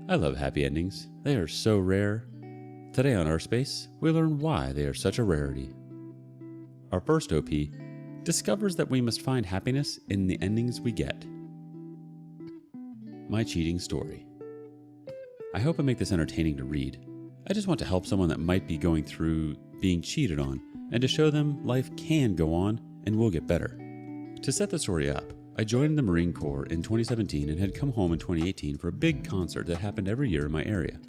I love happy endings. They are so rare. Today on Our Space, we learn why they are such a rarity. Our first OP discovers that we must find happiness in the endings we get. My cheating story. I hope I make this entertaining to read. I just want to help someone that might be going through being cheated on and to show them life can go on and will get better. To set the story up, I joined the Marine Corps in 2017 and had come home in 2018 for a big concert that happened every year in my area.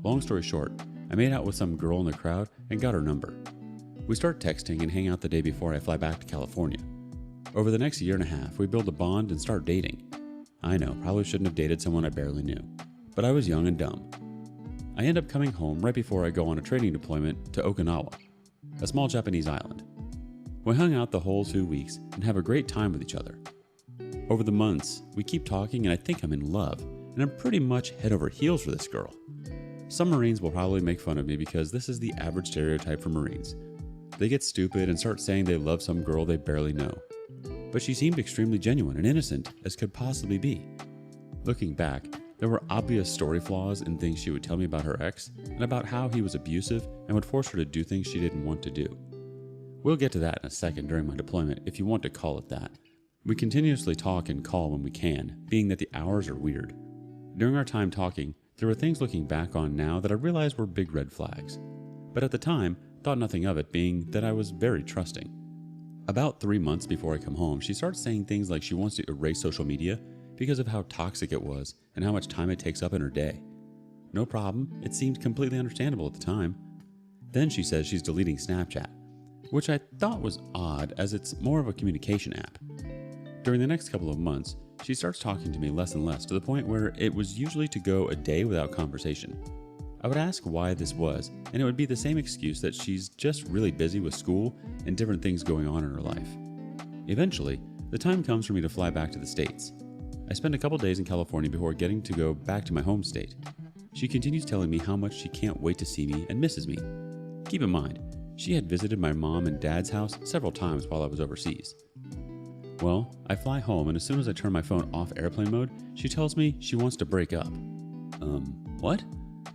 Long story short, I made out with some girl in the crowd and got her number. We start texting and hang out the day before I fly back to California. Over the next year and a half, we build a bond and start dating. I know, probably shouldn't have dated someone I barely knew, but I was young and dumb. I end up coming home right before I go on a training deployment to Okinawa, a small Japanese island. We hung out the whole 2 weeks and have a great time with each other. Over the months, we keep talking and I think I'm in love, and I'm pretty much head over heels for this girl. Some Marines will probably make fun of me because this is the average stereotype for Marines. They get stupid and start saying they love some girl they barely know. But she seemed extremely genuine and innocent as could possibly be. Looking back, there were obvious story flaws in things she would tell me about her ex and about how he was abusive and would force her to do things she didn't want to do. We'll get to that in a second during my deployment if you want to call it that. We continuously talk and call when we can, being that the hours are weird. During our time talking, there were things looking back on now that I realized were big red flags. But at the time, thought nothing of it, being that I was very trusting. About 3 months before I come home, she starts saying things like she wants to erase social media because of how toxic it was and how much time it takes up in her day. No problem, it seemed completely understandable at the time. Then she says she's deleting Snapchat, which I thought was odd as it's more of a communication app. During the next couple of months, she starts talking to me less and less to the point where it was usually to go a day without conversation. I would ask why this was, and it would be the same excuse that she's just really busy with school and different things going on in her life. Eventually, the time comes for me to fly back to the States. I spend a couple days in California before getting to go back to my home state. She continues telling me how much she can't wait to see me and misses me. Keep in mind, she had visited my mom and dad's house several times while I was overseas. Well, I fly home and as soon as I turn my phone off airplane mode, she tells me she wants to break up. What?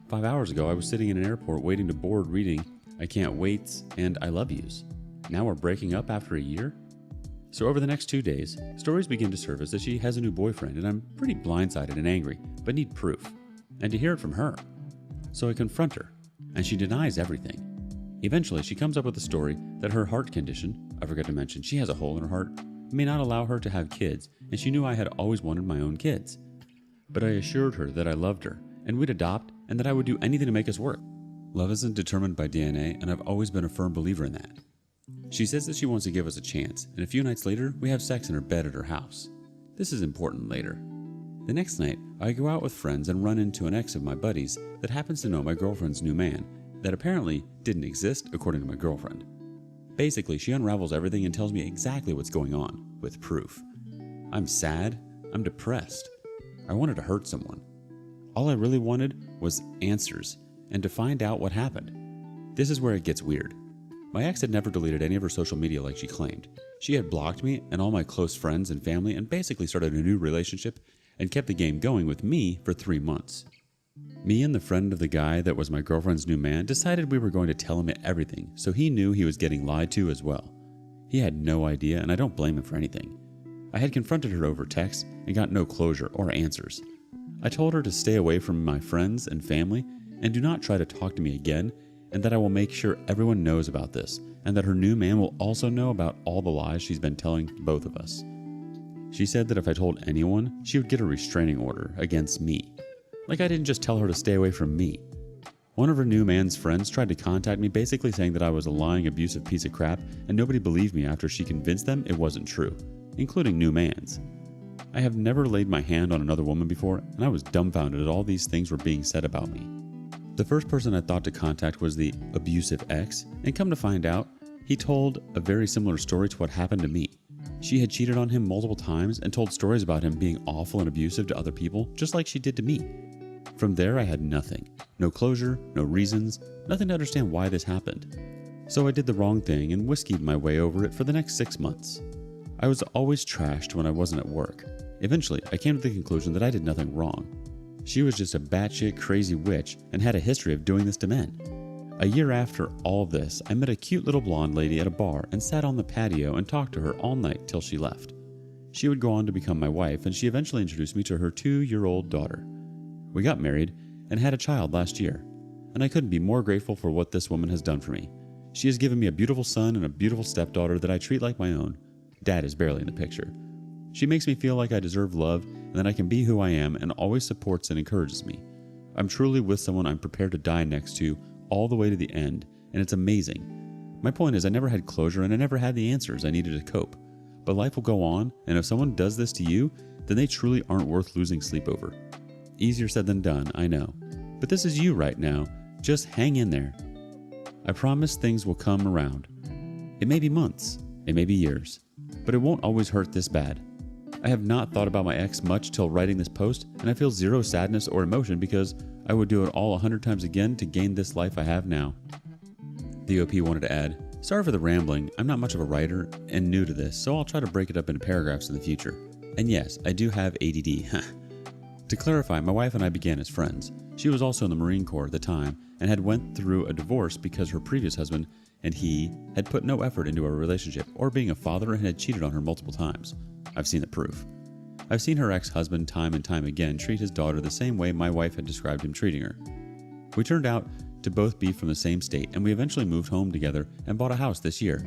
5 hours ago I was sitting in an airport waiting to board reading I Can't Waits and I Love Yous. Now we're breaking up after a year? So over the next 2 days, stories begin to surface that she has a new boyfriend and I'm pretty blindsided and angry, but need proof. And to hear it from her. So I confront her, and she denies everything. Eventually she comes up with a story that her heart condition, I forgot to mention she has a hole in her heart, may not allow her to have kids, and she knew I had always wanted my own kids. But I assured her that I loved her, and we'd adopt, and that I would do anything to make us work. Love isn't determined by DNA, and I've always been a firm believer in that. She says that she wants to give us a chance, and a few nights later, we have sex in her bed at her house. This is important later. The next night, I go out with friends and run into an ex of my buddies that happens to know my girlfriend's new man, that apparently didn't exist according to my girlfriend. Basically, she unravels everything and tells me exactly what's going on, with proof. I'm sad, I'm depressed. I wanted to hurt someone. All I really wanted was answers, and to find out what happened. This is where it gets weird. My ex had never deleted any of her social media like she claimed. She had blocked me and all my close friends and family and basically started a new relationship and kept the game going with me for 3 months. Me and the friend of the guy that was my girlfriend's new man decided we were going to tell him everything so he knew he was getting lied to as well. He had no idea and I don't blame him for anything. I had confronted her over text and got no closure or answers. I told her to stay away from my friends and family and do not try to talk to me again, and that I will make sure everyone knows about this and that her new man will also know about all the lies she's been telling both of us. She said that if I told anyone, she would get a restraining order against me. Like I didn't just tell her to stay away from me. One of her new man's friends tried to contact me basically saying that I was a lying, abusive piece of crap and nobody believed me after she convinced them it wasn't true, including new man's. I have never laid my hand on another woman before and I was dumbfounded at all these things were being said about me. The first person I thought to contact was the abusive ex, and come to find out, he told a very similar story to what happened to me. She had cheated on him multiple times and told stories about him being awful and abusive to other people, just like she did to me. From there, I had nothing. No closure, no reasons, nothing to understand why this happened. So I did the wrong thing and whiskeyed my way over it for the next 6 months. I was always trashed when I wasn't at work. Eventually, I came to the conclusion that I did nothing wrong. She was just a batshit crazy witch and had a history of doing this to men. A year after all of this, I met a cute little blonde lady at a bar and sat on the patio and talked to her all night till she left. She would go on to become my wife, and she eventually introduced me to her 2-year-old daughter. We got married and had a child last year, and I couldn't be more grateful for what this woman has done for me. She has given me a beautiful son and a beautiful stepdaughter that I treat like my own. Dad is barely in the picture. She makes me feel like I deserve love and that I can be who I am, and always supports and encourages me. I'm truly with someone I'm prepared to die next to all the way to the end, and it's amazing. My point is, I never had closure and I never had the answers I needed to cope. But life will go on, and if someone does this to you, then they truly aren't worth losing sleep over. Easier said than done, I know. But this is you right now. Just hang in there. I promise things will come around. It may be months, it may be years, but it won't always hurt this bad. I have not thought about my ex much till writing this post, and I feel zero sadness or emotion because I would do it all 100 times again to gain this life I have now. The OP wanted to add, sorry for the rambling, I'm not much of a writer and new to this, so I'll try to break it up into paragraphs in the future. And yes, I do have ADD. To clarify, my wife and I began as friends. She was also in the Marine Corps at the time and had went through a divorce because her previous husband and he had put no effort into our relationship or being a father and had cheated on her multiple times. I've seen the proof. I've seen her ex-husband time and time again treat his daughter the same way my wife had described him treating her. We turned out to both be from the same state, and we eventually moved home together and bought a house this year.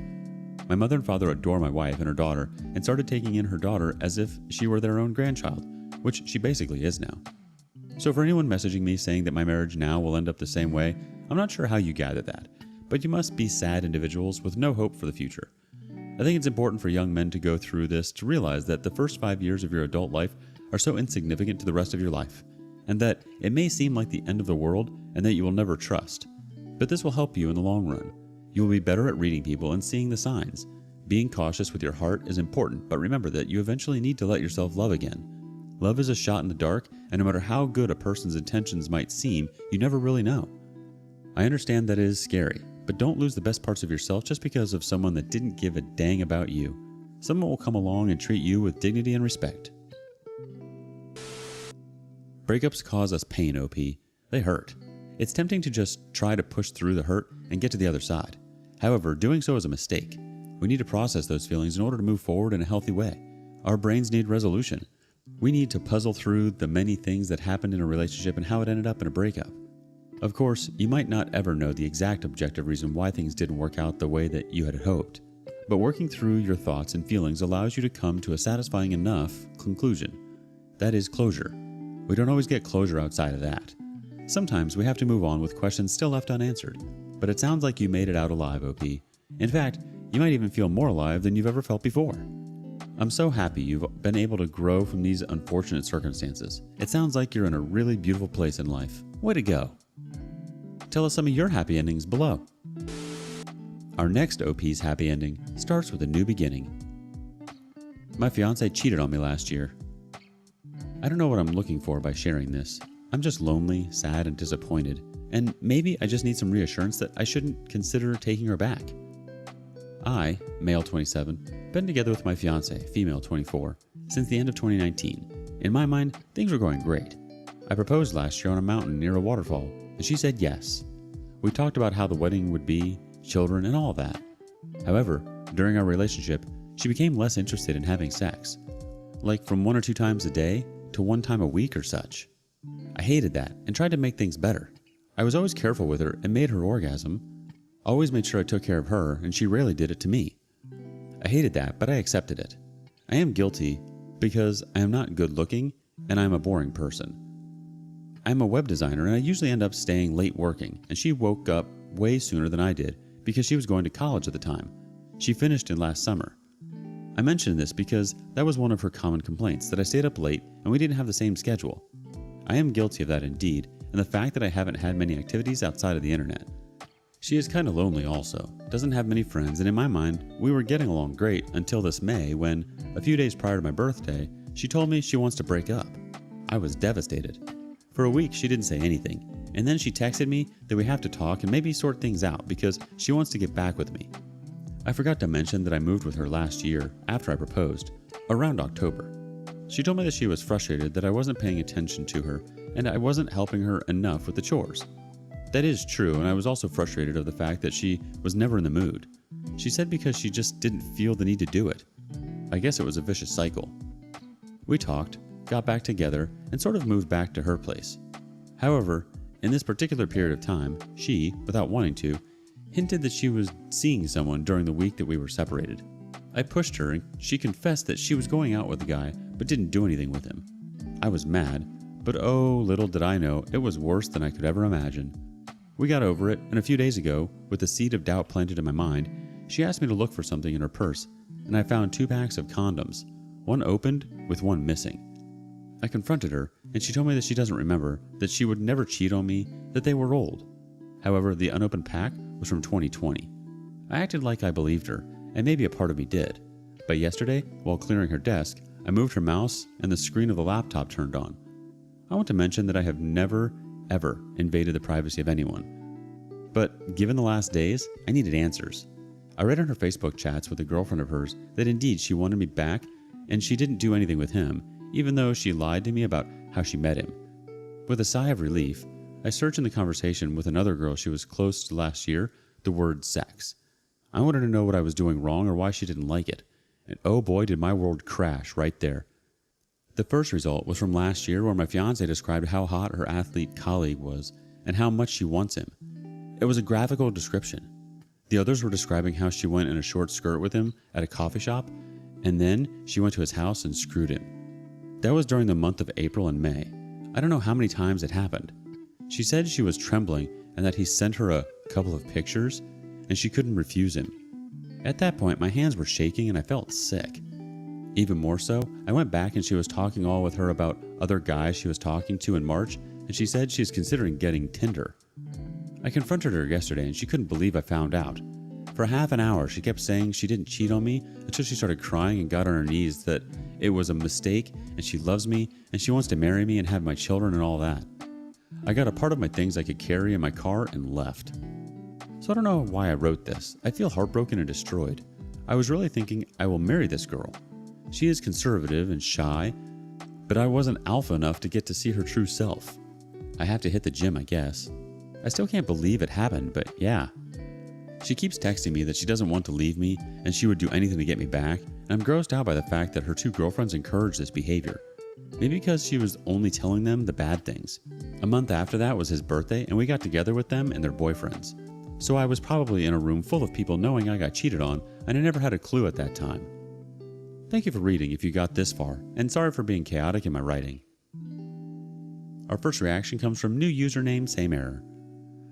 My mother and father adore my wife and her daughter and started taking in her daughter as if she were their own grandchild, which she basically is now. So for anyone messaging me saying that my marriage now will end up the same way, I'm not sure how you gather that, but you must be sad individuals with no hope for the future. I think it's important for young men to go through this to realize that the first 5 years of your adult life are so insignificant to the rest of your life, and that it may seem like the end of the world and that you will never trust. But this will help you in the long run. You will be better at reading people and seeing the signs. Being cautious with your heart is important, but remember that you eventually need to let yourself love again. Love is a shot in the dark, and no matter how good a person's intentions might seem, you never really know. I understand that it is scary, but don't lose the best parts of yourself just because of someone that didn't give a dang about you. Someone will come along and treat you with dignity and respect. Breakups cause us pain, OP. They hurt. It's tempting to just try to push through the hurt and get to the other side. However, doing so is a mistake. We need to process those feelings in order to move forward in a healthy way. Our brains need resolution. We need to puzzle through the many things that happened in a relationship and how it ended up in a breakup. Of course, you might not ever know the exact objective reason why things didn't work out the way that you had hoped, but working through your thoughts and feelings allows you to come to a satisfying enough conclusion. That is closure. We don't always get closure outside of that. Sometimes we have to move on with questions still left unanswered, but it sounds like you made it out alive, OP. In fact, you might even feel more alive than you've ever felt before. I'm so happy you've been able to grow from these unfortunate circumstances. It sounds like you're in a really beautiful place in life. Way to go. Tell us some of your happy endings below. Our next OP's happy ending starts with a new beginning. My fiance cheated on me last year. I don't know what I'm looking for by sharing this. I'm just lonely, sad, and disappointed, and maybe I just need some reassurance that I shouldn't consider taking her back. I, male 27, been together with my fiance, female 24, since the end of 2019. In my mind, things were going great. I proposed last year on a mountain near a waterfall, and she said yes. We talked about how the wedding would be, children, and all that. However, during our relationship, she became less interested in having sex, like from 1 or 2 times a day to 1 time a week or such. I hated that and tried to make things better. I was always careful with her and made her orgasm. Always made sure I took care of her, and she rarely did it to me. I hated that, but I accepted it. I am guilty because I am not good looking and I am a boring person. I am a web designer and I usually end up staying late working, and she woke up way sooner than I did because she was going to college at the time. She finished in last summer. I mention this because that was one of her common complaints, that I stayed up late and we didn't have the same schedule. I am guilty of that indeed, and the fact that I haven't had many activities outside of the internet. She is kind of lonely also, doesn't have many friends, and in my mind, we were getting along great until this May when, a few days prior to my birthday, she told me she wants to break up. I was devastated. For a week, she didn't say anything, and then she texted me that we have to talk and maybe sort things out because she wants to get back with me. I forgot to mention that I moved with her last year after I proposed, around October. She told me that she was frustrated that I wasn't paying attention to her and I wasn't helping her enough with the chores. That is true, and I was also frustrated of the fact that she was never in the mood. She said because she just didn't feel the need to do it. I guess it was a vicious cycle. We talked, got back together, and sort of moved back to her place. However, in this particular period of time, she, without wanting to, hinted that she was seeing someone during the week that we were separated. I pushed her, and she confessed that she was going out with the guy, but didn't do anything with him. I was mad, but oh, little did I know, it was worse than I could ever imagine. We got over it, and a few days ago, with the seed of doubt planted in my mind, she asked me to look for something in her purse, and I found 2 packs of condoms, one opened with one missing. I confronted her, and she told me that she doesn't remember, that she would never cheat on me, that they were old. However, the unopened pack was from 2020. I acted like I believed her, and maybe a part of me did. But yesterday, while clearing her desk, I moved her mouse and the screen of the laptop turned on. I want to mention that I have never, ever invaded the privacy of anyone. But given the last days, I needed answers. I read in her Facebook chats with a girlfriend of hers that indeed she wanted me back, and she didn't do anything with him, even though she lied to me about how she met him. With a sigh of relief, I searched in the conversation with another girl she was close to last year the word sex. I wanted to know what I was doing wrong or why she didn't like it. And oh boy, did my world crash right there. The first result was from last year where my fiancée described how hot her athlete colleague was and how much she wants him. It was a graphical description. The others were describing how she went in a short skirt with him at a coffee shop, and then she went to his house and screwed him. That was during the month of April and May. I don't know how many times it happened. She said she was trembling and that he sent her a couple of pictures, and she couldn't refuse him. At that point, my hands were shaking and I felt sick. Even more so, I went back and she was talking all with her about other guys she was talking to in March, and she said she's considering getting Tinder. I confronted her yesterday and she couldn't believe I found out. For half an hour, she kept saying she didn't cheat on me until she started crying and got on her knees that it was a mistake and she loves me and she wants to marry me and have my children and all that. I got a part of my things I could carry in my car and left. So I don't know why I wrote this. I feel heartbroken and destroyed. I was really thinking I will marry this girl. She is conservative and shy, but I wasn't alpha enough to get to see her true self. I have to hit the gym, I guess. I still can't believe it happened, but yeah. She keeps texting me that she doesn't want to leave me and she would do anything to get me back, and I'm grossed out by the fact that her 2 girlfriends encourage this behavior. Maybe because she was only telling them the bad things. A month after that was his birthday and we got together with them and their boyfriends. So I was probably in a room full of people knowing I got cheated on, and I never had a clue at that time. Thank you for reading if you got this far, and sorry for being chaotic in my writing. Our first reaction comes from new username Same Error.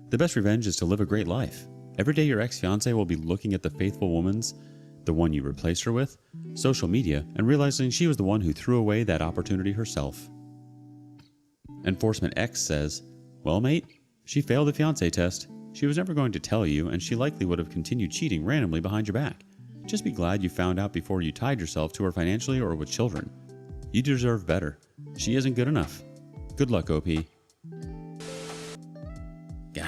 The best revenge is to live a great life. Every day your ex-fiancé will be looking at the faithful woman's, the one you replaced her with, social media, and realizing she was the one who threw away that opportunity herself. Enforcement X says, well mate, she failed the fiancé test. She was never going to tell you, and she likely would have continued cheating randomly behind your back. Just be glad you found out before you tied yourself to her financially or with children. You deserve better. She isn't good enough. Good luck, OP. Gah,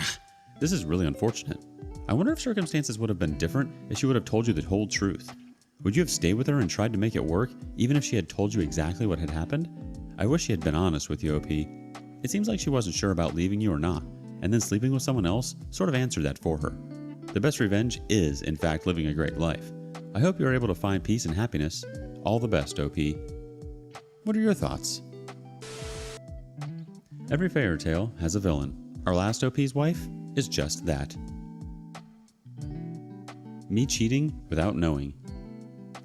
this is really unfortunate. I wonder if circumstances would have been different if she would have told you the whole truth. Would you have stayed with her and tried to make it work, even if she had told you exactly what had happened? I wish she had been honest with you, OP. It seems like she wasn't sure about leaving you or not, and then sleeping with someone else sort of answered that for her. The best revenge is, in fact, living a great life. I hope you are able to find peace and happiness. All the best, OP. What are your thoughts? Every fairy tale has a villain. Our last OP's wife is just that. Me cheating without knowing.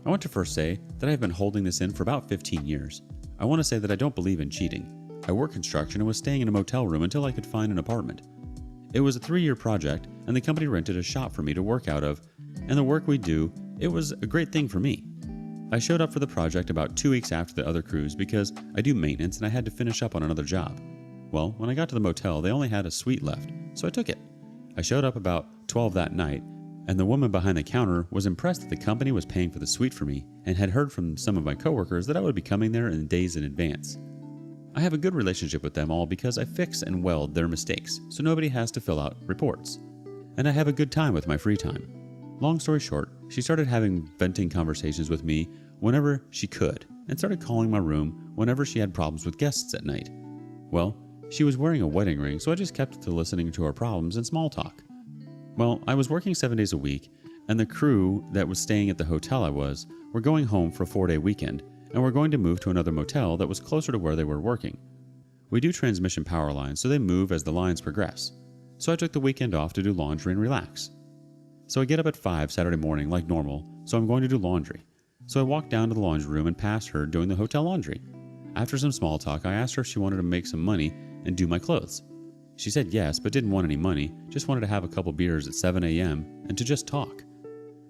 I want to first say that I have been holding this in for about 15 years. I want to say that I don't believe in cheating. I work construction and was staying in a motel room until I could find an apartment. It was a 3-year project, and the company rented a shop for me to work out of, and the work we do, it was a great thing for me. I showed up for the project about 2 weeks after the other crews because I do maintenance and I had to finish up on another job. Well, when I got to the motel, they only had a suite left, so I took it. I showed up about 12 that night, and the woman behind the counter was impressed that the company was paying for the suite for me and had heard from some of my coworkers that I would be coming there in days in advance. I have a good relationship with them all because I fix and weld their mistakes, so nobody has to fill out reports. And I have a good time with my free time. Long story short, she started having venting conversations with me whenever she could, and started calling my room whenever she had problems with guests at night. Well, She was wearing a wedding ring, so I just kept to listening to her problems and small talk. Well, I was working 7 days a week, and the crew that was staying at the hotel I was were going home for a 4-day weekend, and were going to move to another motel that was closer to where they were working. We do transmission power lines, so they move as the lines progress. So I took the weekend off to do laundry and relax. So I get up at 5 Saturday morning like normal, so I'm going to do laundry. So I walked down to the laundry room and passed her doing the hotel laundry. After some small talk, I asked her if she wanted to make some money and do my clothes. She said yes, but didn't want any money, just wanted to have a couple beers at 7 a.m. and to just talk.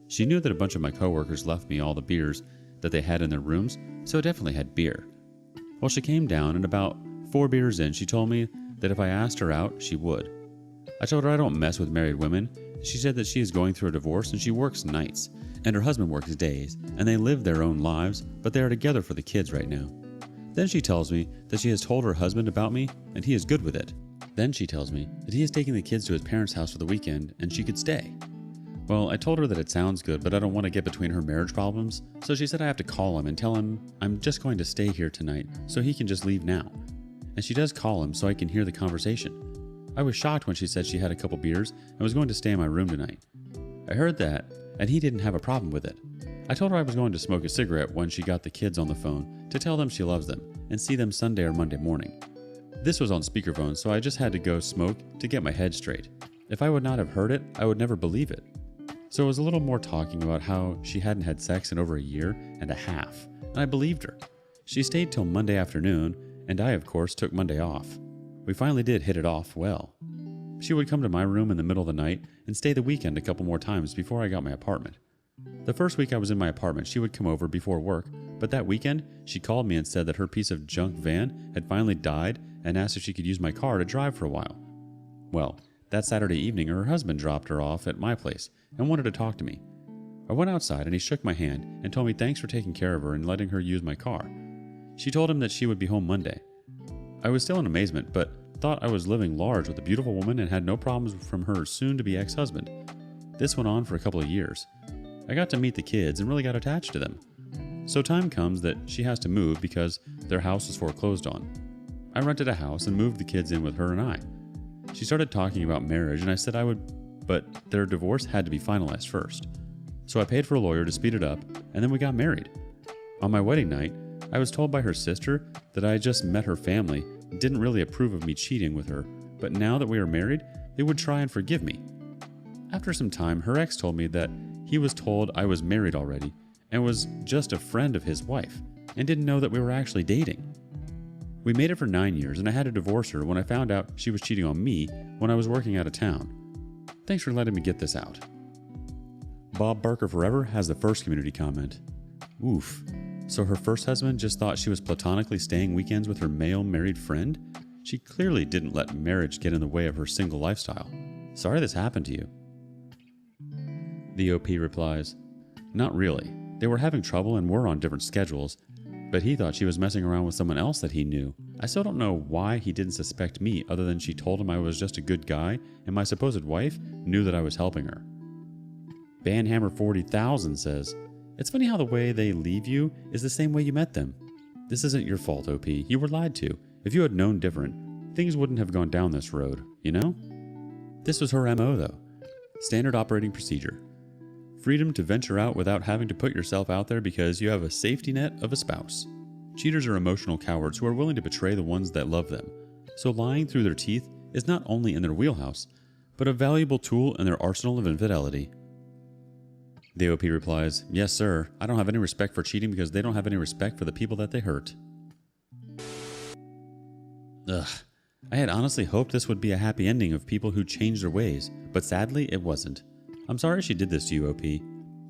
She knew that a bunch of my coworkers left me all the beers that they had in their rooms, so I definitely had beer. Well, she came down, and about 4 beers in, she told me that if I asked her out, she would. I told her I don't mess with married women. She said that she is going through a divorce and she works nights, and her husband works days, and they live their own lives, but they are together for the kids right now. Then she tells me that she has told her husband about me, and he is good with it. Then she tells me that he is taking the kids to his parents' house for the weekend, and she could stay. Well, I told her that it sounds good, but I don't want to get between her marriage problems, so she said I have to call him and tell him I'm just going to stay here tonight, so he can just leave now. And she does call him so I can hear the conversation. I was shocked when she said she had a couple beers and was going to stay in my room tonight. I heard that, and he didn't have a problem with it. I told her I was going to smoke a cigarette when she got the kids on the phone to tell them she loves them and see them Sunday or Monday morning. This was on speakerphone, so I just had to go smoke to get my head straight. If I would not have heard it, I would never believe it. So it was a little more talking about how she hadn't had sex in over a year and a half, and I believed her. She stayed till Monday afternoon, and I, of course, took Monday off. We finally did hit it off well. She would come to my room in the middle of the night and stay the weekend a couple more times before I got my apartment. The first week I was in my apartment, she would come over before work, but that weekend, she called me and said that her piece of junk van had finally died and asked if she could use my car to drive for a while. Well, that Saturday evening, her husband dropped her off at my place and wanted to talk to me. I went outside and he shook my hand and told me thanks for taking care of her and letting her use my car. She told him that she would be home Monday. I was still in amazement, but thought I was living large with a beautiful woman and had no problems from her soon-to-be ex-husband. This went on for a couple of years. I got to meet the kids and really got attached to them. So time comes that she has to move because their house was foreclosed on. I rented a house and moved the kids in with her and I. She started talking about marriage and I said I would, but their divorce had to be finalized first. So I paid for a lawyer to speed it up, and then we got married. On my wedding night, I was told by her sister that I had just met her family and didn't really approve of me cheating with her, but now that we were married, they would try and forgive me. After some time, her ex told me that he was told I was married already and was just a friend of his wife and didn't know that we were actually dating. We made it for 9 years and I had to divorce her when I found out she was cheating on me when I was working out of town. Thanks for letting me get this out. Bob Barker Forever has the first community comment. Oof. So her first husband just thought she was platonically staying weekends with her male married friend? She clearly didn't let marriage get in the way of her single lifestyle. Sorry this happened to you. The OP replies, not really. They were having trouble and were on different schedules, but he thought she was messing around with someone else that he knew. I still don't know why he didn't suspect me other than she told him I was just a good guy and my supposed wife knew that I was helping her. Banhammer 40,000 says, it's funny how the way they leave you is the same way you met them. This isn't your fault, OP. You were lied to. If you had known different, things wouldn't have gone down this road, you know? This was her MO though. Standard operating procedure. Freedom to venture out without having to put yourself out there because you have a safety net of a spouse. Cheaters are emotional cowards who are willing to betray the ones that love them. So lying through their teeth is not only in their wheelhouse, but a valuable tool in their arsenal of infidelity. The OP replies, yes sir, I don't have any respect for cheating because they don't have any respect for the people that they hurt. Ugh. I had honestly hoped this would be a happy ending of people who changed their ways, but sadly it wasn't. I'm sorry she did this to you, OP.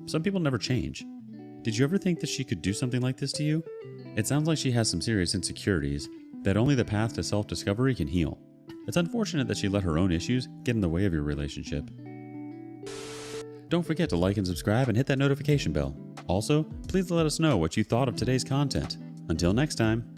Some people never change. Did you ever think that she could do something like this to you? It sounds like she has some serious insecurities that only the path to self-discovery can heal. It's unfortunate that she let her own issues get in the way of your relationship. Don't forget to like and subscribe and hit that notification bell. Also, please let us know what you thought of today's content. Until next time.